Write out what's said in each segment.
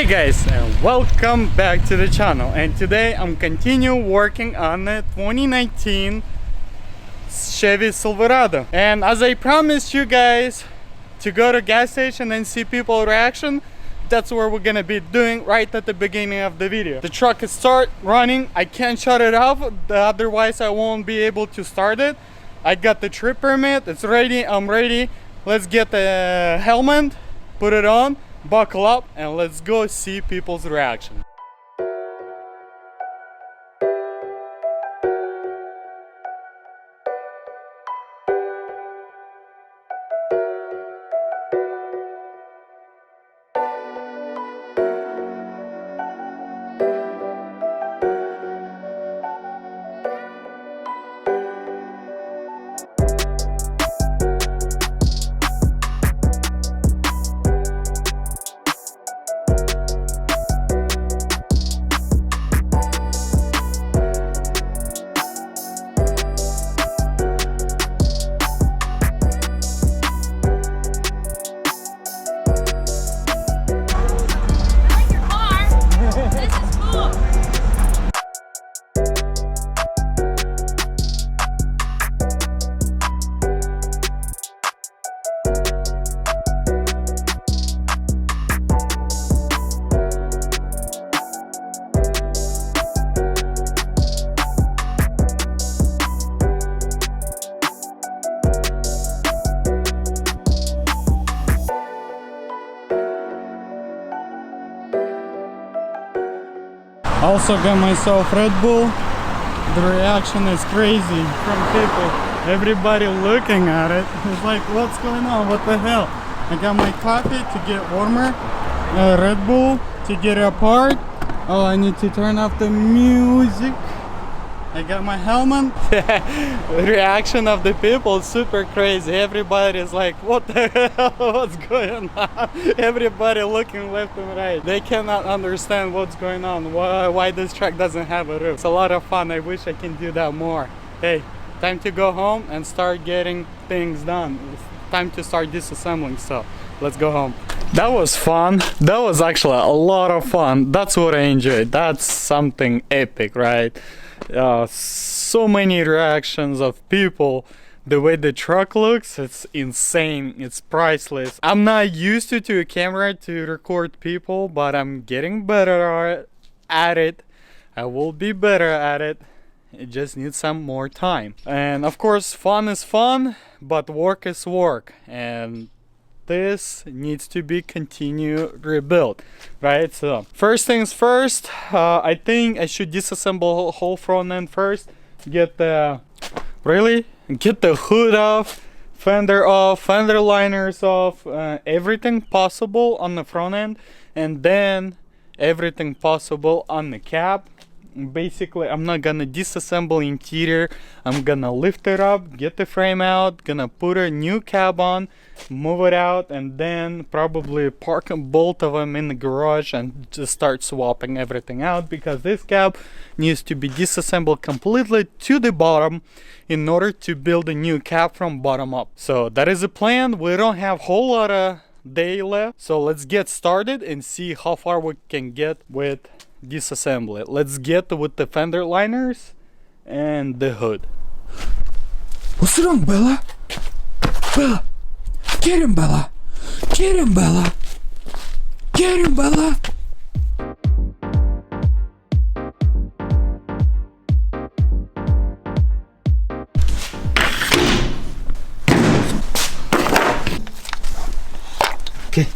Hey guys, and welcome back to the channel. And today I'm continue working on the 2019 Chevy Silverado. And as I promised you guys to go to gas station and see people reaction, that's what we're gonna be doing right at the beginning of the video. The truck is start running. I can't shut it off, otherwise I won't be able to start it. I got the trip permit, it's ready, I'm ready. Let's get the helmet, put it on, buckle up, and let's go see people's reaction. Also got myself Red Bull. The reaction is crazy from people. Everybody looking at it. It's like, what's going on? What the hell? I got my coffee to get warmer. Red Bull to get it apart. Oh, I need to turn off the music. I got my helmet. The reaction of the people is super crazy. Everybody is like, what the hell? What's going on? Everybody looking left and right. They cannot understand what's going on. Why this truck doesn't have a roof. It's a lot of fun. I wish I can do that more. Hey, time to go home and start getting things done. It's time to start disassembling, so let's go home. That was fun. That was actually a lot of fun. That's what I enjoyed. That's something epic, right? So many reactions of people. The way the truck looks, it's insane. It's priceless. I'm not used to a camera to record people, but I'm getting better at it. I will be better at it. It just needs some more time. And of course, fun is fun, but work is work. And this needs to be continued rebuilt, right? So first things first, I think I should disassemble whole front end first. Get the hood off, fender liners off, everything possible on the front end, and then everything possible on the cab. Basically, I'm not gonna disassemble interior. I'm gonna lift it up, get the frame out, gonna put a new cab on, move it out, and then probably park both of them in the garage and just start swapping everything out, because this cab needs to be disassembled completely to the bottom in order to build a new cab from bottom up. So that is a plan. We don't have a whole lot of day left, so let's get started and see how far we can get with disassembly. Let's get with the fender liners and the hood. What's wrong, Bella? Bella! Get him, Bella! Get him, Bella! Get him, Bella! Okay.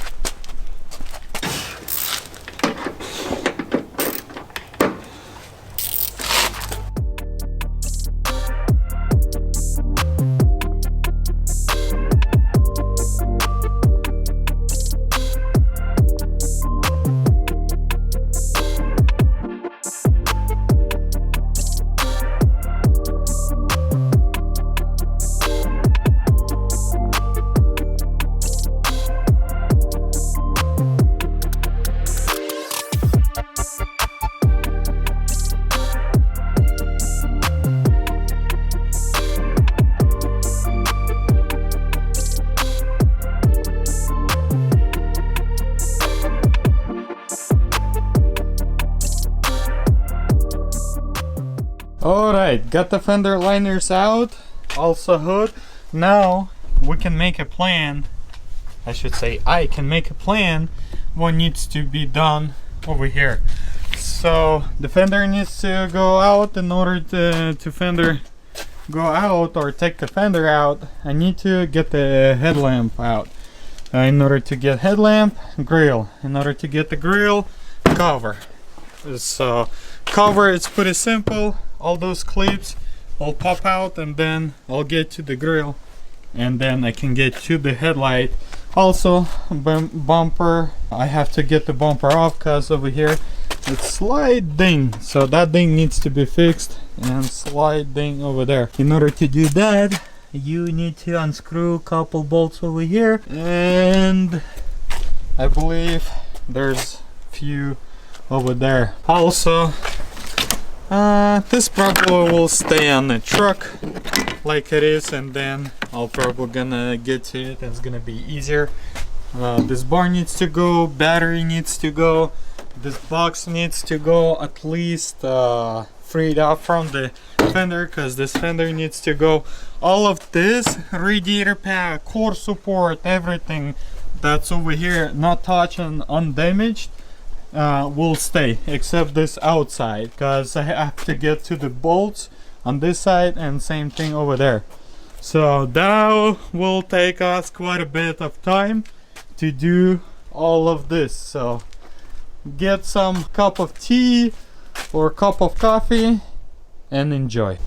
Alright, got the fender liners out, also hood. Now we can make a plan. I should say I can make a plan what needs to be done over here. So the fender needs to go out. In order to fender go out or take the fender out, I need to get the headlamp out. In order to get headlamp, grill. In order to get the grill, cover. So cover, it's pretty simple. All those clips will pop out and then I'll get to the grill and then I can get to the headlight. Also bumper, I have to get the bumper off because over here it's sliding, so that thing needs to be fixed and sliding over there. In order to do that, you need to unscrew a couple bolts over here, and I believe there's a few over there. Also, this probably will stay on the truck like it is, and then I'll probably gonna get to it. It's gonna be easier. This bar needs to go, battery needs to go, this box needs to go at least freed up from the fender, because this fender needs to go. All of this radiator pack, core support, everything that's over here not touched and undamaged will stay, except this outside, because I have to get to the bolts on this side and same thing over there. So that will take us quite a bit of time to do all of this. So get some cup of tea or cup of coffee and enjoy.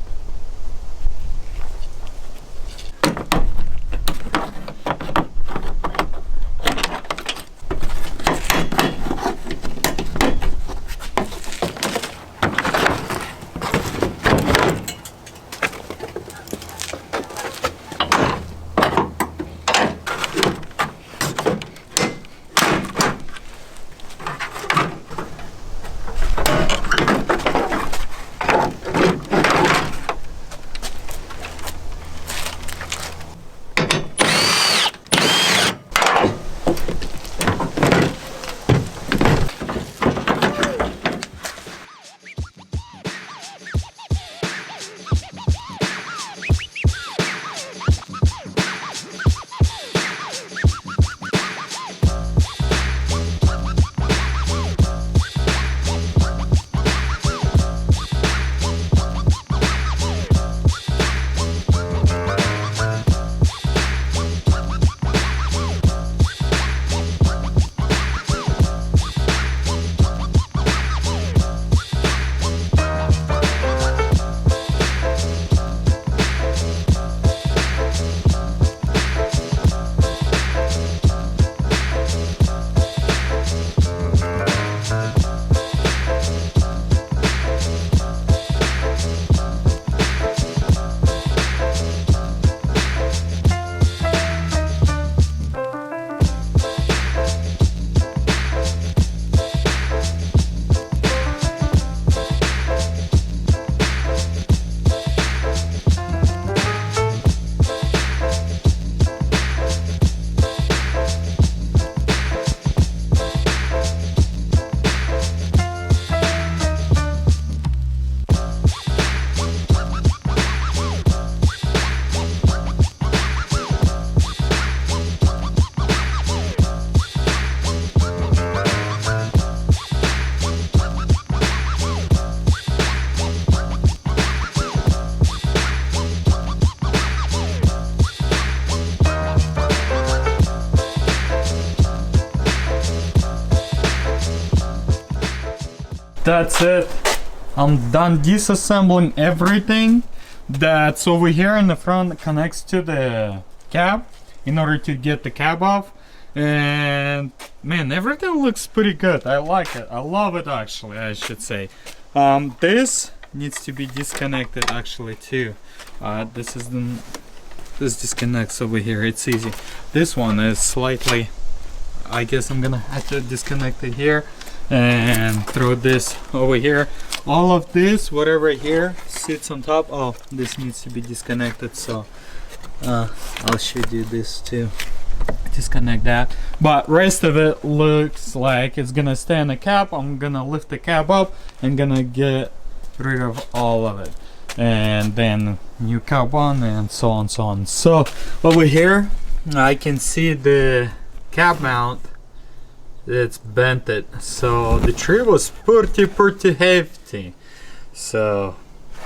That's it. I'm done disassembling everything that's over here in the front that connects to the cab in order to get the cab off. And man, everything looks pretty good. I like it. I love it, actually, I should say. This needs to be disconnected actually too. This disconnects over here. It's easy. This one is slightly, I guess I'm gonna have to disconnect it here and throw this over here. All of this, whatever here sits on top, oh, this needs to be disconnected, so I'll show you this too. Disconnect that, but rest of it looks like it's gonna stay in the cab. I'm gonna lift the cab up and gonna get rid of all of it. and then new carbon and so on. So over here I can see the cab mount, it's bented, so the tree was pretty hefty, so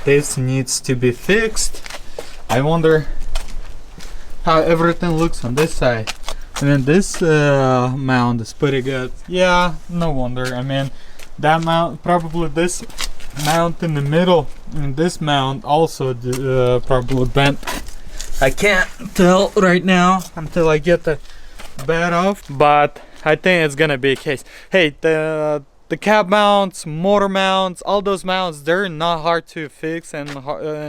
this needs to be fixed. I wonder how everything looks on this side. I mean, this mount is pretty good. Yeah, no wonder. I mean, that mount, probably this mount in the middle, and this mount also probably bent. I can't tell right now until I get the bed off, but I think it's gonna be a case. Hey, the cab mounts, motor mounts, all those mounts, they're not hard to fix and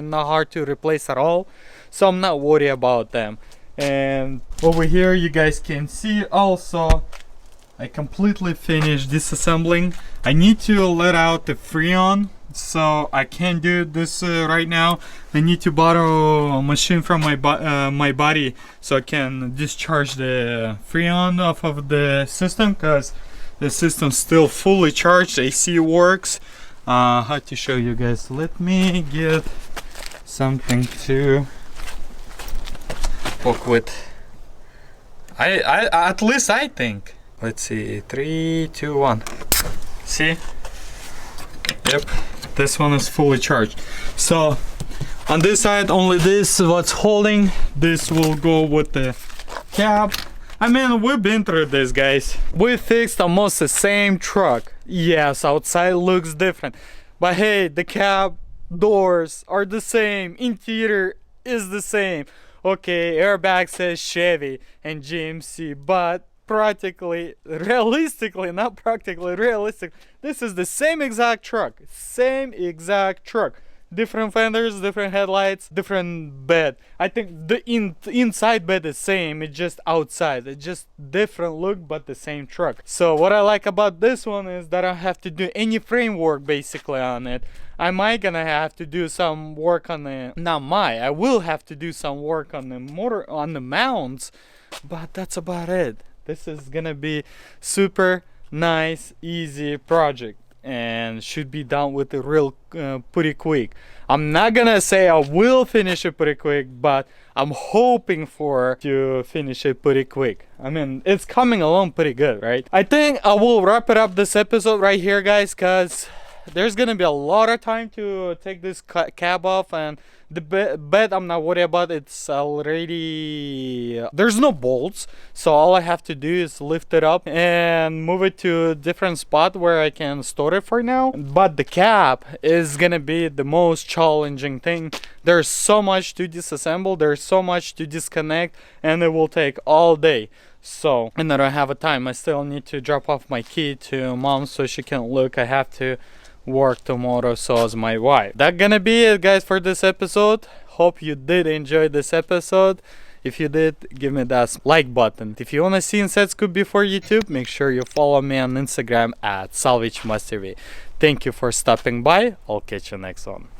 not hard to replace at all, so I'm not worried about them. And over here you guys can see also I completely finished disassembling. I need to let out the Freon, so I can't do this right now. I need to borrow a machine from my buddy so I can discharge the Freon off of the system, because the system's still fully charged. AC works. How to show you guys? Let me get something to work with. I at least I think. Let's see, 3, 2, 1. See? Yep, this one is fully charged. So on this side, only this is what's holding. This will go with the cab. I mean, we've been through this, guys. We fixed almost the same truck. Yes, outside looks different, but hey, the cab doors are the same, interior is the same. Okay, airbag says Chevy and GMC, but practically, realistically, not practically, realistic, this is the same exact truck. Different fenders, different headlights, different bed. I think the inside bed is same, it's just outside. It's just different look, but the same truck. So what I like about this one is that I don't have to do any framework basically on it. I might gonna have to do some work on the, I will have to do some work on the motor, on the mounts, but that's about it. This is gonna be super nice, easy project, and should be done with it real pretty quick. I'm not gonna say I will finish it pretty quick, but I'm hoping for to finish it pretty quick. I mean, it's coming along pretty good, right? I think I will wrap it up this episode right here, guys, because there's gonna be a lot of time to take this cab off, and the bed I'm not worried about. It's already, there's no bolts, so all I have to do is lift it up and move it to a different spot where I can store it for now. But the cab is gonna be the most challenging thing. There's so much to disassemble, there's so much to disconnect, and it will take all day. So, and I don't have a time. I still need to drop off my key to mom so she can look. I have to work tomorrow, so is my wife. That's gonna be it, guys, for this episode. Hope you did enjoy this episode. If you did, give me that like button. If you want to see Inside Scoop before YouTube, make sure you follow me on Instagram at Salvagemasterv. Thank you for stopping by. I'll catch you next one.